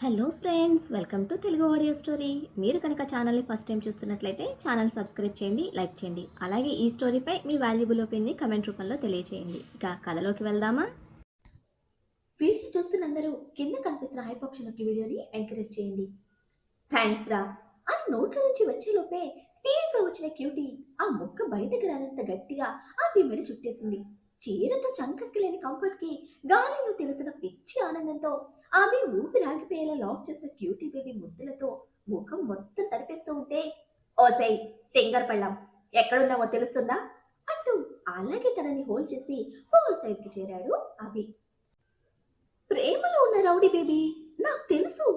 Hello friends, welcome to Telugu audio story. మీరు కనుక ఛానల్ని ఫస్ట్ టైం చూస్తున్నట్లయితే ఛానల్ సబ్స్క్రైబ్ చేయండి, లైక్ చేయండి. అలాగే ఈ స్టోరీపై మీ వాల్యుబుల్ ఒపీనియన్ని కమెంట్ రూపంలో తెలియజేయండి. ఇక కథలోకి వెళ్దామా? వీడియో చూస్తున్నందరూ కింద కనిపిస్తున్న హైప్ నొక్కి వీడియోని ఎంకరేజ్ చేయండి. థ్యాంక్స్ రా అని నోట్ల నుంచి వచ్చేలోపే స్పీడ్గా వచ్చిన క్యూటీ ఆ ముక్క బయటకు రానంత గట్టిగా ఆ మెడ చుట్టేసింది. చీరతో చంకక్కలేని కంఫర్ట్ కి గాలిలో తిరుగుతున్న పిచ్చి ఆనందంతో ఆమె ఊపిరాగిపోయేలా లాక్ చేసిన క్యూటీ బేబీ ముద్దులతో ముఖం మొత్తం తడిపేస్తూ ఉంటే, ఓసై తింగర్ పళ్ళం, ఎక్కడున్నావో తెలుస్తుందా అంటూ అలాగే తనని హోల్డ్ చేసి హోల్ సైడ్ కి చేరాడు అభి. ప్రేమలో ఉన్న రౌడీ బేబీ నాకు తెలుసు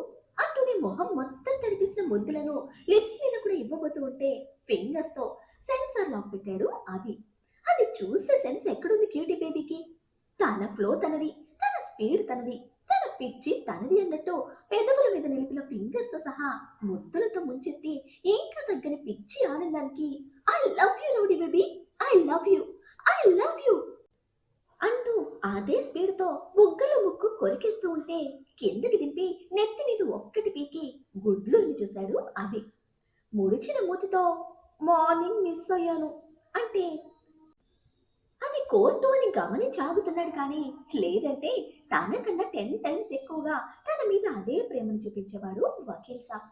అంటూనే మొహం మొత్తం తడిపిసిన ముద్దులను లిప్స్ మీద కూడా ఇవ్వబోతూ ఉంటే ఫింగర్స్ తో సెన్సార్ లాక్ పెట్టాడు అభి. అది చూసే సెన్స్ ఎక్కడుంది క్యూటీ బేబీకి? తన ఫ్లో తనది, తన స్పీడ్ తనది, తన పిచ్చి తనది అన్నట్టు పెదవుల మీద నిలిపిన ఫింగర్స్ తో సహా ముద్దులతో ముంచెత్తి ఇంకా తగ్గని పిచ్చి ఆనందానికి I love you rowdy baby, I love you, I love you అంటూ అదే స్పీడ్ తో బుగ్గలు ముక్కు కొరికేస్తూ ఉంటే కిందకి దింపి నెత్తి మీద ఒక్కటి పీకి గుడ్లు చూశాడు అభి. ముడిచిన మూతితో మార్నింగ్ మిస్ అయ్యాను అంటే అది కోర్టు అని గమనించాగుతున్నాడు కానీ లేదంటే తనకన్నా 10 టైమ్స్ ఎక్కువగా తన మీద అదే ప్రేమను చూపించేవాడు వకీల్ సాబ్.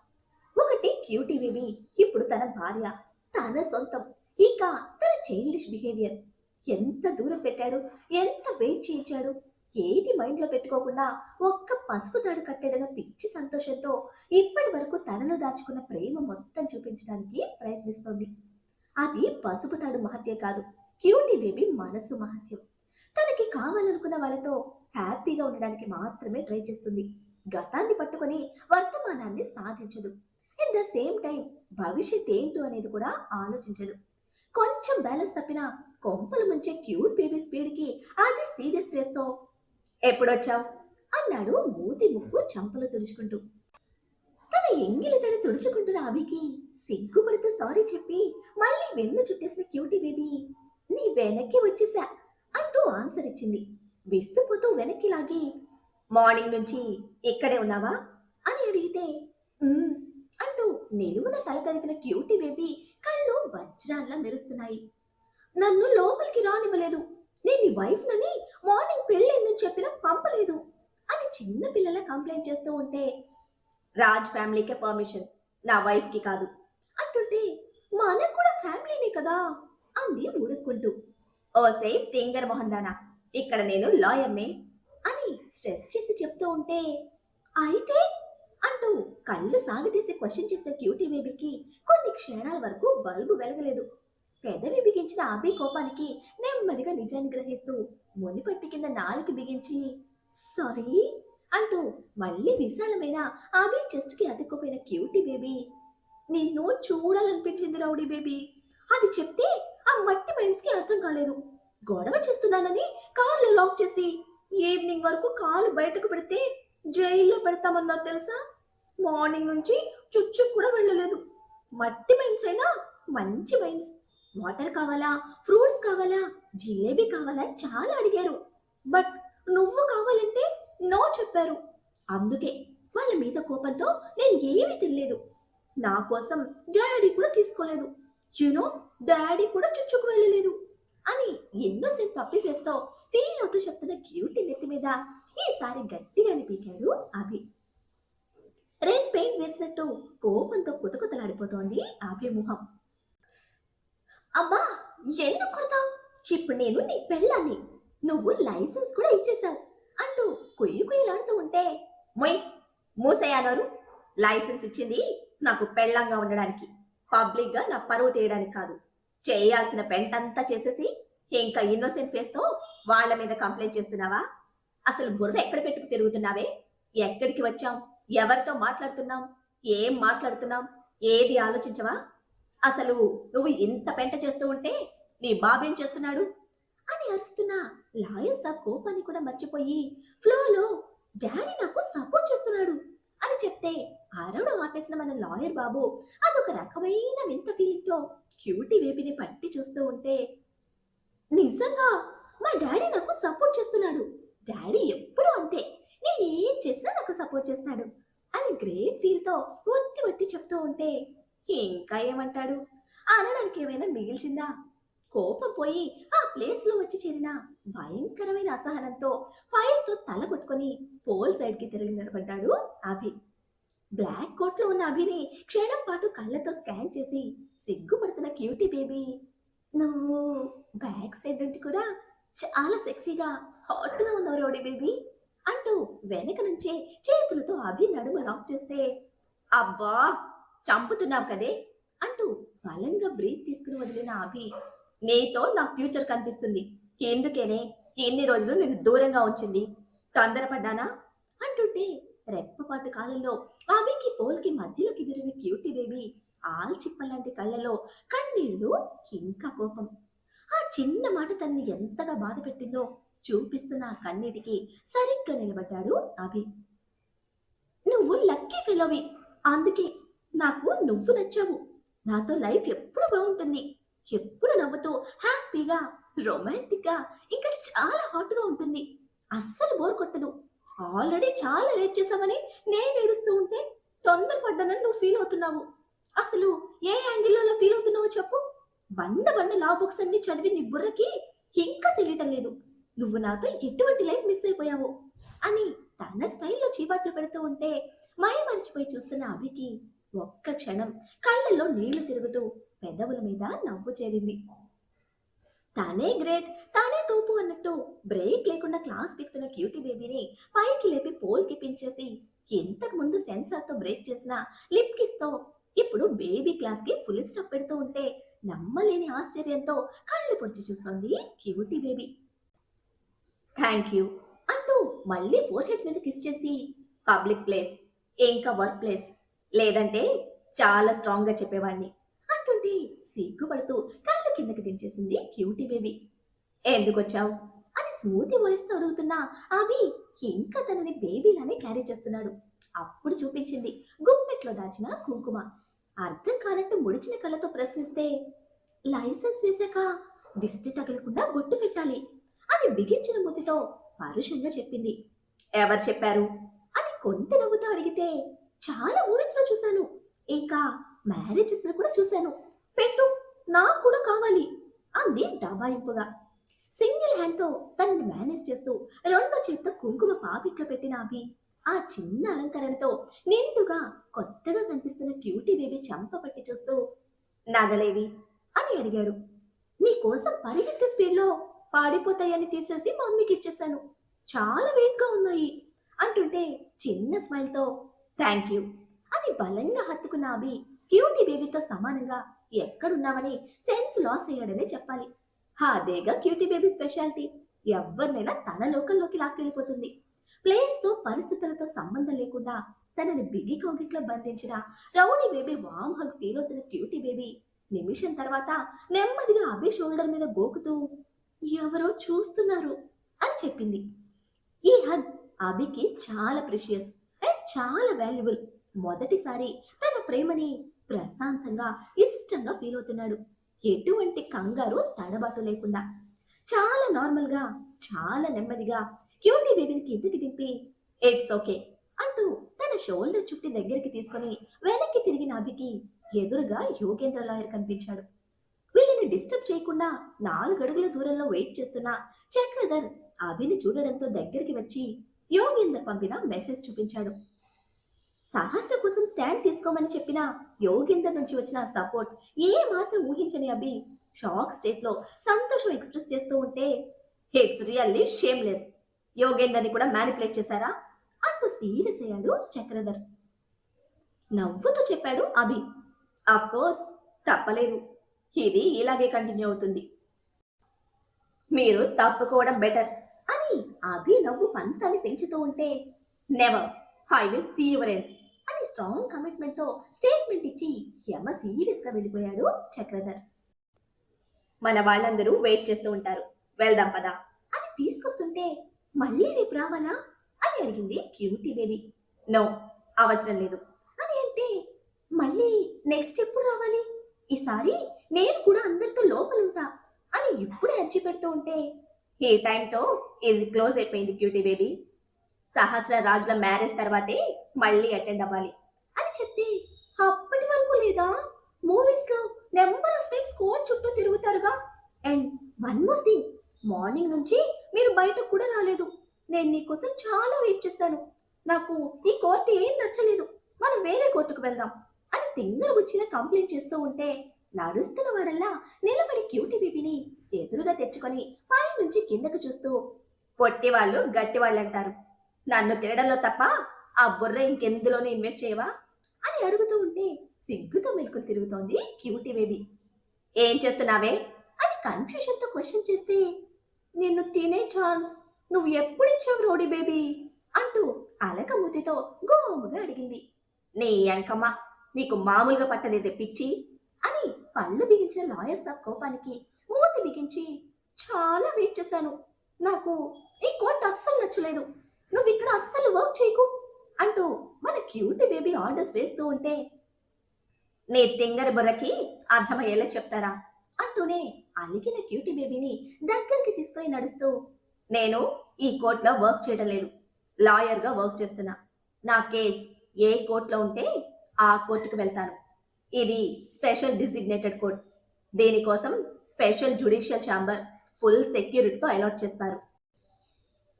ఒకటి క్యూటీ బేబీ, ఇప్పుడు తన భార్య, తన సొంతం, ఇక తన చైల్డిష్ బిహేవియర్. ఎంత దూరం పెట్టాడు, ఎంత వెయిట్ చేయించాడు, ఏది మైండ్లో పెట్టుకోకుండా ఒక్క పసుపు తాడు కట్టాడన్న పిచ్చి సంతోషంతో ఇప్పటి వరకు తనలో దాచుకున్న ప్రేమ మొత్తం చూపించడానికి ప్రయత్నిస్తోంది. అది పసుపు తాడు మహత్యం కాదు, క్యూటీ బేబీ మనసు మహత్యం. తనకి కావాలనుకున్న వాళ్ళతో హ్యాపీగా ఉండడానికి మాత్రమే ట్రై చేస్తుంది. గతాన్ని పట్టుకొని వర్తమానాన్ని సాధించదు. అట్ ద సేమ్ టైం భవిష్యత్ ఏంటో అనేది కూడా ఆలోచించదు. కొంచెం బ్యాలెన్స్ తప్పినా కొంపలు ముంచే క్యూట్ బేబీ స్పీడ్కి అదే సీరియస్ ఫేస్తో ఎప్పుడొచ్చావు అన్నాడు మూతి ముక్కు చంపలు తుడుచుకుంటూ. తన ఎంగిలి తడి తుడుచుకుంటున్న అభికి సిగ్గుపడుతూ సారీ చెప్పి మళ్ళీ వెన్ను చుట్టేసిన క్యూటీ బేబీ నీ వెనక్కి వచ్చేసా అంటూ ఆన్సర్ ఇచ్చింది. విస్తుపోతూ వెనక్కి లాగి మార్నింగ్ నుంచి ఇక్కడే ఉన్నావా అని అడిగితే అంటూ నిలువున తల కదిపిన క్యూటీ బేబీ కళ్ళు వజ్రాల్లా మెరుస్తున్నాయి. నన్ను లోపలికి రానివ్వలేదు, నేను నీ వైఫ్ నని మార్నింగ్ పెళ్ళైందని చెప్పినా పంపలేదు అని చిన్న పిల్లల కంప్లైంట్ చేస్తూ ఉంటే రాజ్ ఫ్యామిలీకే పర్మిషన్, నా వైఫ్ కి కాదు అంటుంటే మనకు కూడా ఫ్యామిలీనే కదా అంది ఉడుక్కుంటూ. ఓసే తింగర్ మొహందానా, ఇక్కడ నేను లాయర్నే అని స్ట్రెస్ చేసి చెప్తూ ఉంటే అయితే అంటూ కళ్ళు సాగదీసి క్వశ్చన్ చేసిన క్యూటీ బేబీకి కొన్ని క్షణాల వరకు బల్బు వెలగలేదు. పెదవి బిగించిన అభి కోపానికి నెమ్మదిగా నిజాన్ని గ్రహిస్తూ మునిపట్టి కింద నాలుగు బిగించి సారీ అంటూ మళ్ళీ విశాలమైన అభి చెస్ట్కి అతుక్కుపోయిన క్యూటీ బేబీ నిన్ను చూడాలనిపించింది రౌడీ బేబీ, అది చెప్తే ఆ మట్టి మైండ్స్కి అర్థం కాలేదు. గొడవ చేస్తున్నానని కార్లో లాక్ చేసి ఈవినింగ్ వరకు కాలు బయటకు పెడితే జైల్లో పెడతామన్నారు తెలుసా. మార్నింగ్ నుంచి చుచ్చు కూడా వెళ్ళలేదు. మట్టి మైండ్స్ అయినా మంచి మైండ్స్. వాటర్ కావాలా, ఫ్రూట్స్ కావాలా, జిలేబీ కావాలా చాలా అడిగారు. బట్ నువ్వు కావాలంటే నో చెప్పారు. అందుకే వాళ్ళ మీద కోపంతో నేను ఏమీ తినలేదు. నా కోసం డాడీ కూడా తీసుకోలేదు. యూనో డాడీ కూడా చుచ్చుకు వెళ్ళలేదు అని ఎన్నోసేపు పప్పి ఫేస్తో ఫీల్ అవుతూ చెప్తున్న క్యూటీ నెత్తి మీద ఈసారి గట్టిగా పీకాడు అభి. రెడ్ పెయింట్ వేసినట్టు కోపంతో కుతకుతలాడిపోతోంది అభి ముఖం. అబ్బా ఎందుకు కొడతావు, ఇప్పుడు నేను నీ పెళ్ళాన్ని, నువ్వు లైసెన్స్ కూడా ఇచ్చేసావు అంటూ కొయ్యి కొయ్యలాడుతూ ఉంటే మొయ్ మూసేయన్నారు. లైసెన్స్ ఇచ్చింది నాకు పెళ్ళంగా ఉండడానికి, పబ్లిక్ గా నా పరువు తీయడానికి కాదు. చేయాల్సిన పెంటంతా చేసేసి ఇంకా ఇన్నోసెంట్ ఫేస్తో వాళ్ళ మీద కంప్లైంట్ చేస్తున్నావా? అసలు బుర్ర ఎక్కడ పెట్టుకు తిరుగుతున్నావే? ఎక్కడికి వచ్చాం, ఎవరితో మాట్లాడుతున్నాం, ఏం మాట్లాడుతున్నాం, ఏది ఆలోచించవా? అసలు నువ్వు ఇంత పెంట చేస్తూ ఉంటే నీ బాబేం చేస్తున్నాడు అని అరుస్తున్నా లాయర్ సాబ్ కోపాన్ని కూడా మర్చిపోయి ఫ్లోలో డాడీ నాకు సపోర్ట్ చేస్తున్నాడు అని చెప్తే అరవడం ఆపేసిన మన లాయర్ బాబు అదొక రకమైన వింత ఫీలింగ్ తో క్యూటీ బేబీని పట్టి చూస్తూ ఉంటే నిజంగా మా డాడీ నాకు సపోర్ట్ చేస్తున్నాడు. డాడీ ఎప్పుడూ అంతే, నేనేం చేసినా నాకు సపోర్ట్ చేస్తాడు అని గ్రేట్ ఫీల్తో ఒత్తి ఒత్తి చెప్తూ ఉంటే ఇంకా ఏమంటాడు? అనడానికి ఏమైనా మిగిల్చిందా? కోపం పోయి ఆ ప్లేస్లో వచ్చి చేరిన భయంకరమైన అసహనంతో ఫైల్తో తల కొట్టుకొని పోల్ సైడ్కి తిరిగి నిలబడ్డాడు అభి. బ్లాక్ కోట్లో ఉన్న అభిని క్షణం పాటు కళ్ళతో స్కాన్ చేసి సిగ్గుపడుతున్న క్యూటీ బేబీ, నువ్వు బ్యాక్ సైడ్ నుండి కూడా చాలా సెక్సీగా హాట్గా ఉన్నావు రౌడీ బేబీ అంటూ వెనక నుంచే చేతులతో అభి నడుము లాక్ చేస్తే, అబ్బా చంపుతున్నావు కదే అంటూ బలంగా బ్రీత్ తీసుకుని వదిలిన అభి, నీతో నా ఫ్యూచర్ కనిపిస్తుంది, ఎందుకేనే ఎన్ని రోజులు నిన్ను దూరంగా ఉంచింది, తొందరపడ్డానా అంటుంటే రెప్పపాటు కాలంలో అభికి పోల్కి మధ్యలోకి దూరిన క్యూటీ బేబీ ఆల్చిప్పలాంటి కళ్ళలో కన్నీళ్లు, ఇంకా కోపం. ఆ చిన్న మాట తనని ఎంతగా బాధ పెట్టిందో చూపిస్తున్న ఆ కన్నీటికి సరిగ్గా నిలబడ్డాడు అభి. నువ్వు లక్కీ ఫెలోవి, అందుకే నాకు నువ్వు నచ్చావు. నాతో లైఫ్ ఎప్పుడు బాగుంటుంది, ఎప్పుడు నవ్వుతూ హ్యాపీగా రొమాంటిక్గా ఇంకా చాలా హాట్గా ఉంటుంది, అస్సలు బోర్ కొట్టదు. ఆల్రెడీ చాలా లేట్ చేసామని నేను ఏడుస్తూ ఉంటే తొందరపడ్డానని నువ్వు ఫీల్ అవుతున్నావు. అసలు ఏ యాంగిల్లో ఫీల్ అవుతున్నావో చెప్పు. బండ బండ లా బుక్స్ అన్ని చదివి నీ బుర్రకి ఇంకా తెలియటం లేదు నువ్వు నాతో ఎటువంటి లైఫ్ మిస్ అయిపోయావు అని తన స్టైల్లో చీవాట్లు పెడుతూ ఉంటే మై మరిచిపోయి చూస్తున్న అభికి ఒక్క క్షణం కళ్ళల్లో నీళ్లు తిరుగుతూ పెదవుల మీద నవ్వు చేరింది. తానే గ్రేట్, తానే తోపు అన్నట్టు బ్రేక్ లేకుండా క్లాస్ పీకుతున్న క్యూటీ బేబీని పైకి లేపి పోల్కి పించేసి ఇంతకు ముందు సెన్సార్తో బ్రేక్ చేసిన లిప్ కిస్తో ఇప్పుడు బేబీ క్లాస్కి ఫుల్ స్టాప్ పెడుతూ ఉంటే నమ్మలేని ఆశ్చర్యంతో కళ్ళు పొడిచి చూస్తోంది క్యూటీ బేబీ. థ్యాంక్ యూ అంటూ మళ్ళీ ఫోర్ హెడ్ మీద కిస్ చేసి, పబ్లిక్ ప్లేస్ ఇంకా వర్క్ ప్లేస్ లేదంటే చాలా స్ట్రాంగ్ గా చెప్పేవాడిని అంటుంటే సిగ్గుపడుతూ కళ్ళు కిందకి దించేసింది క్యూటీ బేబీ. ఎందుకొచ్చావు అని స్మూతీ వాయిస్ తో అడుగుతున్నా అవి ఇంకా తనని బేబీలానే క్యారీ చేస్తున్నాడు. అప్పుడు చూపించింది గుప్పెట్లో దాచిన కుంకుమ. అర్థం కానట్టు ముడిచిన కళ్ళతో ప్రశ్నిస్తే, లైసెన్స్ వేశాక దిష్టి తగలకుండా బొట్టు పెట్టాలి అని బిగించిన మూతితో పరుషంగా చెప్పింది. ఎవరు చెప్పారు అని కొంత నవ్వుతో అడిగితే, చాలా మూవీస్ లో చూశాను, ఇంకా మ్యారేజెస్ లో కూడా చూశాను, పెట్టు నాకు కూడా కావాలి అంది దబాయింపుగా. సింగిల్ హ్యాండ్ తో తనని మేనేజ్ చేస్తూ రెండో చేత్తో కుంకుమ పాపిట్లో పెట్టిన అభి ఆ చిన్న అలంకరణతో నిండుగా కొత్తగా కనిపిస్తున్న క్యూటీ బేబీ చంప పట్టి చూస్తూ, నగలేవి అని అడిగాడు. నీకోసం పరిగెత్తే స్పీడ్లో పాడిపోతాయని తీసేసి మమ్మీకి ఇచ్చేశాను, చాలా వెయిట్గా ఉన్నాయి అంటుంటే చిన్న స్మైల్తో థ్యాంక్ యూ అని బలంగా హత్తుకున్న అభి క్యూటీ బేబీతో సమానంగా ఎక్కడున్నామని సెన్స్ లాస్ అయ్యాడనే చెప్పాలి. అదేగా క్యూటీ బేబీ స్పెషాలిటీ, ఎవరినైనా తన లోకంలోకి లాక్కెళ్ళిపోతుంది. ప్లేస్తో పరిస్థితులతో సంబంధం లేకుండా తనని బిగి కౌగిట్లో బంధించిన రౌడీ బేబీ వామ్ హగ్ ఫీల్ అవుతున్న క్యూటీ బేబీ నిమిషం తర్వాత నెమ్మదిగా అభి షోల్డర్ మీద గోకుతూ, ఎవరో చూస్తున్నారు అని చెప్పింది. ఈ హగ్ అభికి చాలా ప్రిషియస్ అండ్ చాలా వాల్యుబుల్. మొదటిసారి తన ప్రేమని ప్రశాంతంగా ఇష్టంగా ఫీల్ అవుతున్నాడు. ఎటువంటి కంగారు తడబాటు లేకుండా చాలా నార్మల్గా చాలా నెమ్మదిగా క్యూటీ బేబీని కిందకి దింపి ఇట్స్ ఓకే అంటూ తన షోల్డర్ చుట్టి దగ్గరికి తీసుకొని వెనక్కి తిరిగిన అభికి ఎదురుగా యోగేంద్ర లాయర్ కనిపించాడు. వీళ్ళని డిస్టర్బ్ చేయకుండా 4 అడుగుల దూరంలో వెయిట్ చేస్తున్న చక్రధర్ అభిని చూడడంతో దగ్గరికి వచ్చి యోగేందర్ పంపిన మెసేజ్ చూపించాడు. సహస్ర కోసం స్టాండ్ తీసుకోమని చెప్పిన యోగేందర్ నుంచి వచ్చిన సపోర్ట్ ఏ మాత్రం ఊహించని అభి షాక్ స్టేట్ లో సంతోషం ఎక్స్ప్రెస్ చేస్తూ ఉంటే, ఇట్స్ రియల్లీ షేమ్లెస్, యోగేందర్ని కూడా మ్యానిపులేట్ చేశారా అంటూ సీరియస్ అయ్యాడు చక్రధర్. నవ్వుతూ చెప్పాడు అభి, ఆఫ్ కోర్స్ తప్పలేదు, ఇది ఇలాగే కంటిన్యూ అవుతుంది, మీరు తప్పుకోవడం బెటర్ అని అభి నవ్వు పంతాన్ని పెంచుతూ ఉంటే, never, I will see your end అని స్ట్రాంగ్ కమిట్మెంట్ తో స్టేట్మెంట్ ఇచ్చి యమ సీరియస్ గా వెళ్ళిపోయాడు చక్రధర్. మన వాళ్ళందరూ వెయిట్ చేస్తూ ఉంటారు, వెళ్దాం పదా అని తీసుకొస్తుంటే, మళ్ళీ రేపు రావాలా అని అడిగింది క్యూటీ బేబీ. నో, అవసరం లేదు అని అంటే, మళ్ళీ నెక్స్ట్ ఎప్పుడు రావాలి, ఈసారి నేను కూడా అందరితో లోపలుంటా అని ఇప్పుడే అచ్చి పెడుతూ ఉంటే, ఏ టైంతో ఇది క్లోజ్ అయిపోయింది క్యూటీ బేబీ, సహస్ర రాజుల మ్యారేజ్ తర్వాతే మళ్ళీ అటెండ్ అవ్వాలి అని చెప్తే, అప్పటి వరకు లేదా? మూవీస్ లో నెంబర్ ఆఫ్ టైమ్స్ కోర్ట్ చుట్టూ తిరుగుతారుగా. And one more thing, morning నుంచి మీరు బయటకు కూడా రాలేదు. నేను నీకోసం చాలా వెయిట్ చేశాను. నాకు ఈ కోర్టు ఏం నచ్చలేదు, మనం వేరే కోర్టుకు వెళ్దాం అని తింగరు వచ్చిన కంప్లైంట్ చేస్తూ ఉంటే, నడుస్తున్న వాడల్లా నిలబడి క్యూటీ బేబీని ఎదురుగా తెచ్చుకొని పై నుంచి కిందకు చూస్తూ, పొట్టి వాళ్ళు గట్టి వాళ్ళు అంటారు, నన్ను తినడంలో తప్ప ఆ బుర్ర ఇంకెందులోనే ఇన్వెస్ట్ చేయవా అని అడుగుతూ ఉంటే సిగ్గుతో మెలుకులు తిరుగుతోంది క్యూటీ బేబీ. ఏం చేస్తున్నావే అని కన్ఫ్యూషన్తో క్వశ్చన్ చేస్తే, నిన్ను తినే ఛాన్స్ నువ్వు ఎప్పుడిచ్చావు రోడీ బేబీ అంటూ అలక మూతితో గోముగా అడిగింది. నీ అంకమ్మ, నీకు మామూలుగా పట్టలేదే పిచ్చి అని పళ్ళు బిగించిన లాయర్ సాబ్ కోపానికి మూతి బిగించి, చాలా వెయిట్ చేశాను, నాకు ఈ కోర్టు అస్సలు నచ్చలేదు, నువ్వు ఇక్కడ అస్సలు వర్క్ చేయకు అంటూ మన క్యూటీ బేబీ ఆర్డర్స్ వేస్తూ ఉంటే, నీ తింగరి బుర్రకి అర్థమయ్యేలా చెప్తారా అంటూనే అలిగిన క్యూటీ బేబీని దగ్గరికి తీసుకుని నడుస్తూ, నేను ఈ కోర్టులో వర్క్ చేయడం లేదు, లాయర్గా వర్క్ చేస్తున్నా. నా కేస్ ఏ కోర్టులో ఉంటే ఆ కోర్టుకు వెళ్తాను. ఇది స్పెషల్ డిజిగ్నేటెడ్ కోర్ట్. దీనికోసం స్పెషల్ జ్యుడిషియల్ ఛాంబర్ ఫుల్ సెక్యూరిటీతో అలాట్ చేస్తారు.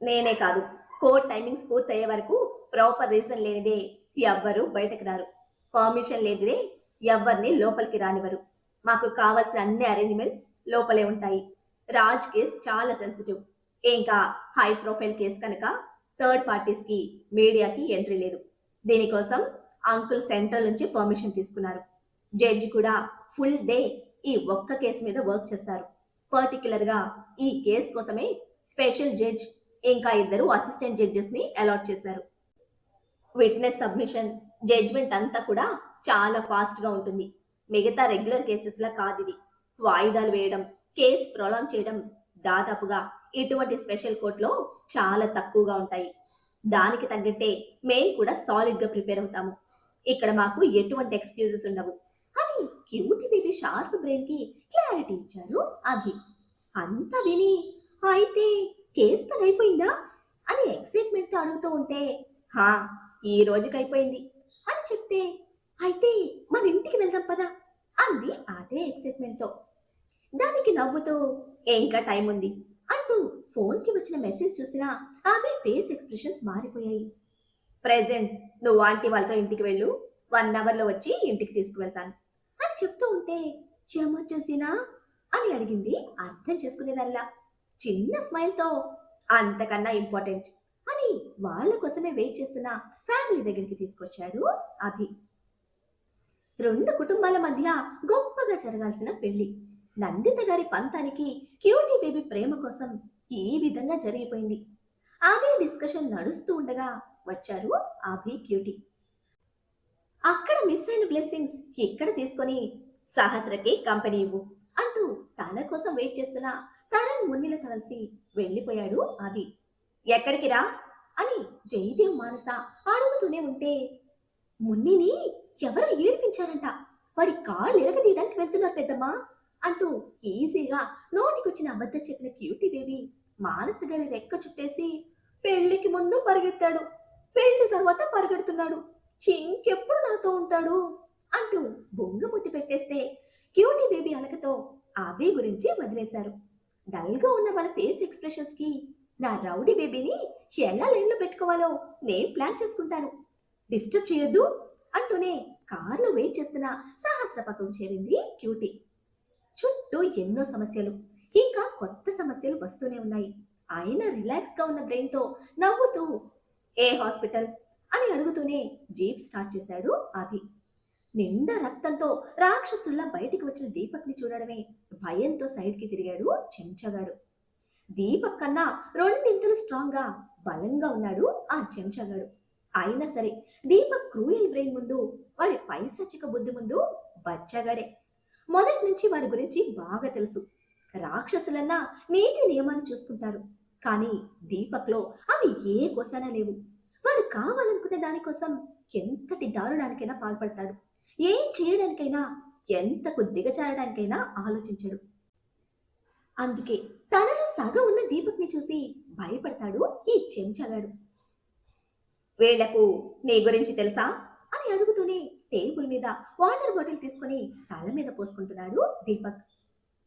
నేనే కాదు, కోర్ట్ టైమింగ్స్ పూర్తయ్యే వరకు ప్రాపర్ రీజన్ లేనిదే ఎవ్వరూ బయటకు రారు. పర్మిషన్ లేనిదే ఎవ్వరిని లోపలికి రానివ్వరు. మాకు కావాల్సిన అన్ని అరేంజ్మెంట్స్ లోపలే ఉంటాయి. రాజ్ కేస్ చాలా సెన్సిటివ్, ఇంకా హై ప్రొఫైల్ కేసు కనుక థర్డ్ పార్టీస్కి, మీడియాకి ఎంట్రీ లేదు. దీనికోసం అంకుల్ సెంట్రల్ నుంచి పర్మిషన్ తీసుకున్నారు. జడ్జి కూడా ఫుల్ డే ఈ ఒక్క కేసు మీద వర్క్ చేస్తారు. పర్టికులర్గా ఈ కేసు కోసమే స్పెషల్ జడ్జ్ ఇంకా 2 అసిస్టెంట్ జడ్జెస్ని అలాట్ చేశారు. విట్నెస్ సబ్మిషన్, జడ్జ్మెంట్ అంతా కూడా చాలా ఫాస్ట్గా ఉంటుంది. మిగతా రెగ్యులర్ కేసెస్లా కాదు ఇది. వాయిదాలు వేయడం, కేసు ప్రొలాంగ్ చేయడం దాదాపుగా ఇటువంటి స్పెషల్ కోర్టులో చాలా తక్కువగా ఉంటాయి. దానికి తగ్గట్టే మేము కూడా సాలిడ్గా ప్రిపేర్ అవుతాము. ఇక్కడ మాకు ఎటువంటి ఎక్స్క్యూజెస్ ఉండవు అని క్యూటీ బేబీ షార్ప్ బ్రెయిన్కి క్లారిటీ ఇచ్చారు అభి. అంతా విని, అయితే కేసు పని అయిపోయిందా అని ఎక్సైట్మెంట్తో అడుగుతూ ఉంటే, హా, ఈ రోజుకి అయిపోయింది అని చెప్తే, అయితే మన ఇంటికి వెళ్దాం పదా అంది అదే ఎక్సైట్మెంట్తో. దానికి నవ్వుతూ, ఇంకా టైం ఉంది అంటూ ఫోన్కి వచ్చిన మెసేజ్ చూసినా ఆమె ఫేస్ ఎక్స్ప్రెషన్స్ మారిపోయాయి. ప్రెజెంట్ నువ్వు ఆంటీ వాళ్ళతో ఇంటికి వెళ్ళు, 1 అవర్లో వచ్చి ఇంటికి తీసుకువెళ్తాను అని చెప్తూ ఉంటే, ఎమర్జెన్సీనా అని అడిగింది అర్థం చేసుకునేదల్లా. చిన్న స్మైల్తో, అంతకన్నా ఇంపార్టెంట్ అని వాళ్ళ కోసమే వెయిట్ చేస్తున్న ఫ్యామిలీ దగ్గరికి తీసుకొచ్చాడు అభి. 2 కుటుంబాల మధ్య గొప్పగా జరగాల్సిన పెళ్లి నందిత గారి పంతానికి క్యూటీ బేబీ ప్రేమ కోసం ఈ విధంగా జరిగిపోయింది. అదే డిస్కషన్ నడుస్తూ ఉండగా వచ్చారు అభి, క్యూటీ. అక్కడ మిస్ అయిన బ్లెస్సింగ్స్ ఇక్కడ తీసుకొని సహస్రకి కంపెనీ ఇవ్వు అంటూ తన కోసం వెయిట్ చేస్తున్న తరణ్ మున్నిల కలిసి వెళ్ళిపోయాడు అభి. ఎక్కడికి రా అని జయదేవ్ మానస అడుగుతూనే ఉంటే, మున్నిని ఎవరో ఏడిపించారంట, వాడి కాళ్ళు ఎరగదీయడానికి వెళ్తున్నారు పెద్దమ్మా అంటూ ఈజీగా నోటికొచ్చిన అబద్ధం చెప్పిన క్యూటీ బేబీ మానస గారి రెక్క చుట్టేసి, పెళ్లికి ముందు పరిగెత్తాడు, పెళ్లి తర్వాత పరిగెడుతున్నాడు, ఇంకెప్పుడు నాతో ఉంటాడు అంటూ బొంగముద్దు పెట్టేస్తే క్యూటీ బేబీ అలకతో అభి గురించి వదిలేశారు. డల్గా ఉన్న వాళ్ళ ఫేస్ ఎక్స్ప్రెషన్స్ కి నా రౌడీ బేబీని ఎలా లైన్లో పెట్టుకోవాలో నేను ప్లాన్ చేసుకుంటాను, డిస్టర్బ్ చేయొద్దు అంటూనే కార్లో వెయిట్ చేస్తున్న సహస్ర పక్కకు చేరింది క్యూటీ. చుట్టూ ఎన్నో సమస్యలు, ఇంకా కొత్త సమస్యలు వస్తూనే ఉన్నాయి. ఆయన రిలాక్స్గా ఉన్న బ్రెయిన్తో నవ్వుతూ, ఏ హాస్పిటల్ అని అడుగుతూనే జీప్ స్టార్ట్ చేశాడు అభి. నిండా రక్తంతో రాక్షసుల్లా బయటికి వచ్చిన దీపక్ని చూడడమే భయంతో సైడ్కి తిరిగాడు చెంచగాడు. దీపక్ కన్నా 2 స్ట్రాంగ్గా బలంగా ఉన్నాడు ఆ చెంచగాడు. అయినా సరే దీపక్ క్రూయల్ బ్రెయిన్ ముందు, వాడి పైశాచిక బుద్ధి ముందు బచ్చగాడే. మొదటి నుంచి వాడి గురించి బాగా తెలుసు. రాక్షసులన్నా నీతి నియమాన్ని చూసుకుంటారు, కానీ దీపక్లో అవి ఏ కోసానా లేవు. వాడు కావాలనుకునే దానికోసం ఎంతటి దారుణానికైనా పాల్పడతాడు. ఏం చేయడానికైనా, ఎంతకు దిగజారడానికైనా ఆలోచించడు. అందుకే తనలో సగం ఉన్న దీపక్ని చూసి భయపడతాడు ఈ చెంచగాడు. వీళ్లకు నీ గురించి తెలుసా అని అడుగుతూనే టేబుల్ మీద వాటర్ బాటిల్ తీసుకుని తల మీద పోసుకుంటున్నాడు దీపక్.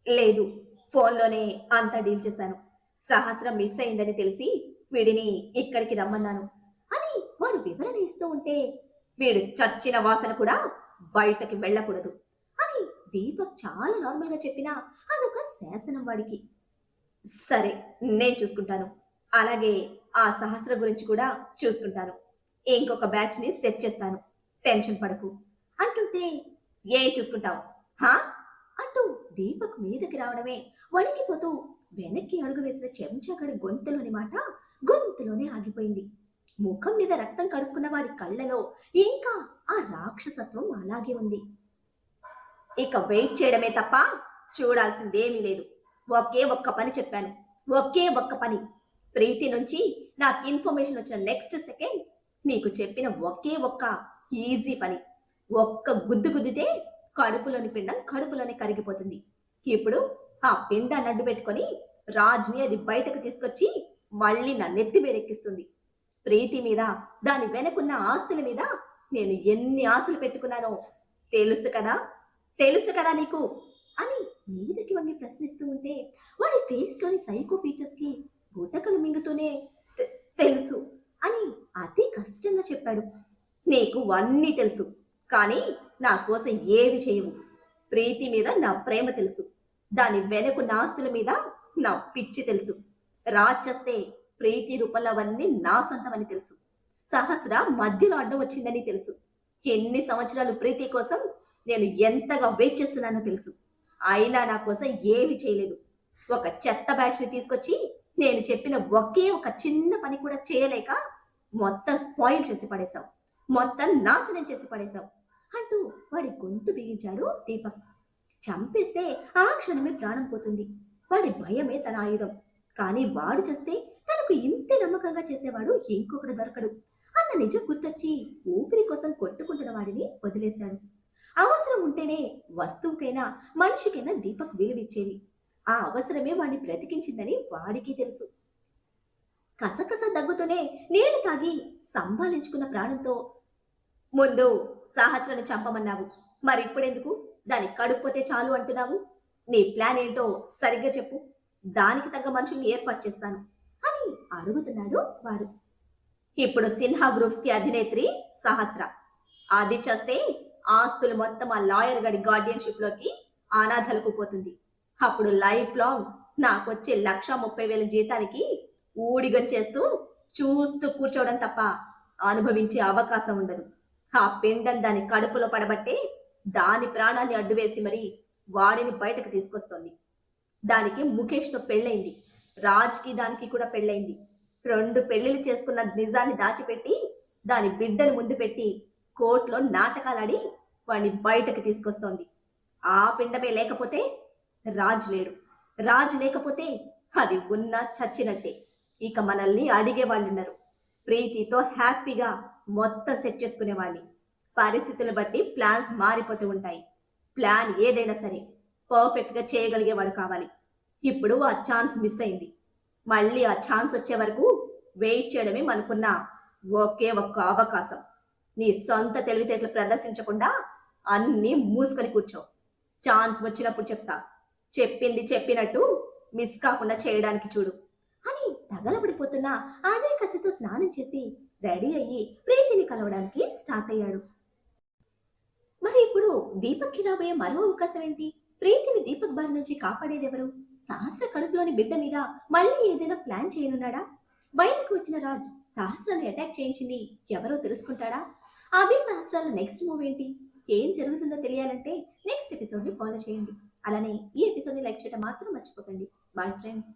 లేదు, ఫోన్లోనే అంతా డీల్ చేశాను. సహస్రం మిస్ అయిందని తెలిసి వీడిని ఇక్కడికి రమ్మన్నాను అని వాడు వివరణ ఇస్తూ ఉంటే, వీడు చచ్చిన వాసన కూడా బయటకి వెళ్ళకూడదు అని దీపక్ చాలా నార్మల్గా చెప్పినా అదొక శాసనం వాడికి. సరే, నేను చూసుకుంటాను. అలాగే ఆ సహస్ర గురించి కూడా చూసుకుంటాను. ఇంకొక బ్యాచ్ని సెట్ చేస్తాను, టెన్షన్ పడకు అంటుంటే, ఏం చూసుకుంటావు హా అంటూ దీపక్ మీదకి రావడమే వణికిపోతూ వెనక్కి అడుగు వేసిన చెంచాగడి గొంతులోని మాట గొంతులోనే ఆగిపోయింది. ముఖం మీద రక్తం కడుక్కున్న వాడి కళ్ళలో ఇంకా ఆ రాక్షసత్వం అలాగే ఉంది. ఇక వెయిట్ చేయడమే తప్ప చూడాల్సిందేమీ లేదు. ఒకే ఒక్క పని చెప్పాను, ఒకే ఒక్క పని. ప్రీతి నుంచి నాకు ఇన్ఫర్మేషన్ వచ్చిన నెక్స్ట్ సెకండ్ నీకు చెప్పిన ఒకే ఒక్క ఈజీ పని. ఒక్క గుద్దు గుద్దితే కడుపులోని పిండం కడుపులోనే కరిగిపోతుంది. ఇప్పుడు ఆ పిండాన్ని అడ్డు పెట్టుకొని రాజ్ని అది బయటకు తీసుకొచ్చి మళ్ళీ నా నెత్తి మీద ఎక్కిస్తుంది. ప్రీతి మీద, దాని వెనకున్న ఆస్తుల మీద నేను ఎన్ని ఆశలు పెట్టుకున్నానో తెలుసు కదా, తెలుసు కదా నీకు అని మీదకి వంగి ప్రశ్నిస్తూ ఉంటే వాడి ఫేస్లోని సైకో ఫీచర్స్కి గుటకలు మింగుతూనే తెలుసు అని అతి కష్టంగా చెప్పాడు. నీకు అన్నీ తెలుసు, కానీ నా కోసం ఏవి చేయవు. ప్రీతి మీద నా ప్రేమ తెలుసు, దాని వెనక ఆస్తుల మీద నా పిచ్చి తెలుసు. రాచేస్తే ప్రీతి రూపంలో అవన్నీ నా సొంతమని తెలుసు. సహస్ర మధ్యలో అడ్డం వచ్చిందని తెలుసు. ఎన్ని సంవత్సరాలు ప్రీతి కోసం నేను ఎంతగా వెయిట్ చేస్తున్నానో తెలుసు. అయినా నా కోసం ఏమి చేయలేదు. ఒక చెత్త బ్యాచ్ని తీసుకొచ్చి నేను చెప్పిన ఒకే ఒక చిన్న పని కూడా చేయలేక మొత్తం స్పాయిల్ చేసి పడేశావు, మొత్తం నాశనం చేసి పడేశావు అంటూ వాడి గొంతు బిగించాడు దీపక్. చంపేస్తే ఆ క్షణమే ప్రాణం పోతుంది. వాడి భయమే తన ఆయుధం. కానీ వాడు చేస్తే తనకు ఇంత నమ్మకంగా చేసేవాడు ఇంకొకడు దొరకడు అన్న నిజం గుర్తొచ్చి ఊపిరి కోసం కొట్టుకుంటున్న వాడిని వదిలేశాడు. అవసరం ఉంటేనే వస్తువుకైనా మనిషికైనా దీపక్ విలువిచ్చేది. ఆ అవసరమే వాడిని బ్రతికించిందని వాడికి తెలుసు. కసకస దగ్గుతూనే నీళ్లు తాగి సంభాలించుకున్న ప్రాణంతో, ముందు సహస్రను చంపమన్నావు, మరిప్పుడెందుకు దాని కడుపుపోతే చాలు అంటున్నావు? నీ ప్లాన్ ఏంటో సరిగ్గా చెప్పు, దానికి తగ్గ మనుషుల్ని ఏర్పాటు చేస్తాను అని అడుగుతున్నాడు వాడు. ఇప్పుడు సిన్హా గ్రూప్స్ కి అధినేత్రి సహస్ర. అది చేస్తే ఆస్తులు మొత్తం ఆ లాయర్ గడి గార్డియన్షిప్ లోకి అనాథలకు పోతుంది. అప్పుడు లైఫ్ లాంగ్ నాకొచ్చే 1,30,000 జీతానికి ఊడిగం చేస్తూ చూస్తూ కూర్చోవడం తప్ప అనుభవించే అవకాశం ఉండదు. ఆ పిండం దాని కడుపులో పడబట్టే దాని ప్రాణాన్ని అడ్డువేసి మరి వాడిని బయటకు తీసుకొస్తోంది. దానికి ముఖేష్తో పెళ్ళైంది, రాజ్కి దానికి కూడా పెళ్ళైంది. 2 పెళ్లిళ్ళు చేసుకున్న నిజాన్ని దాచిపెట్టి దాని బిడ్డను ముందు పెట్టి కోర్టులో నాటకాలాడి వాడిని బయటకు తీసుకొస్తోంది. ఆ పిండమే లేకపోతే రాజ్ లేడు, రాజ్ లేకపోతే అది ఉన్నా చచ్చినట్టే. ఇక మనల్ని అడిగేవాళ్ళున్నారు. ప్రీతితో హ్యాపీగా మొత్తం సెట్ చేసుకునేవాడిని. పరిస్థితులు బట్టి ప్లాన్స్ మారిపోతూ ఉంటాయి. ప్లాన్ ఏదైనా సరే పర్ఫెక్ట్గా చేయగలిగేవాడు కావాలి. ఇప్పుడు ఆ ఛాన్స్ మిస్ అయింది. మళ్ళీ ఆ ఛాన్స్ వచ్చే వరకు వెయిట్ చేయడమే మనకున్న ఒకే ఒక్క అవకాశం. నీ సొంత తెలివితేటలు ప్రదర్శించకుండా అన్నీ మూసుకొని కూర్చో. ఛాన్స్ వచ్చినప్పుడు చెప్తా, చెప్పింది చెప్పినట్టు మిస్ కాకుండా చేయడానికి చూడు అని తగలబడిపోతున్న అదే కసితో స్నానం చేసి రెడీ అయ్యి ప్రీతిని కలవడానికి స్టార్ట్ అయ్యాడు. మరి ఇప్పుడు దీపక్కి రాబోయే మరో అవకాశం ఏంటి? ప్రీతిని దీపక్ బారి నుంచి కాపాడేదెవరు? సహస్ర కడుపులోని బిడ్డ మీద మళ్ళీ ఏదైనా ప్లాన్ చేయనున్నాడా? బయటకు వచ్చిన రాజ్ సహస్రాన్ని అటాక్ చేయించింది ఎవరో తెలుసుకుంటాడా? అభి సహస్రాల నెక్స్ట్ మూవ్ ఏంటి? ఏం జరుగుతుందో తెలియాలంటే నెక్స్ట్ ఎపిసోడ్ని ఫాలో చేయండి. అలానే ఈ ఎపిసోడ్ని లైక్ చేయడం మాత్రం మర్చిపోకండి. Bye friends.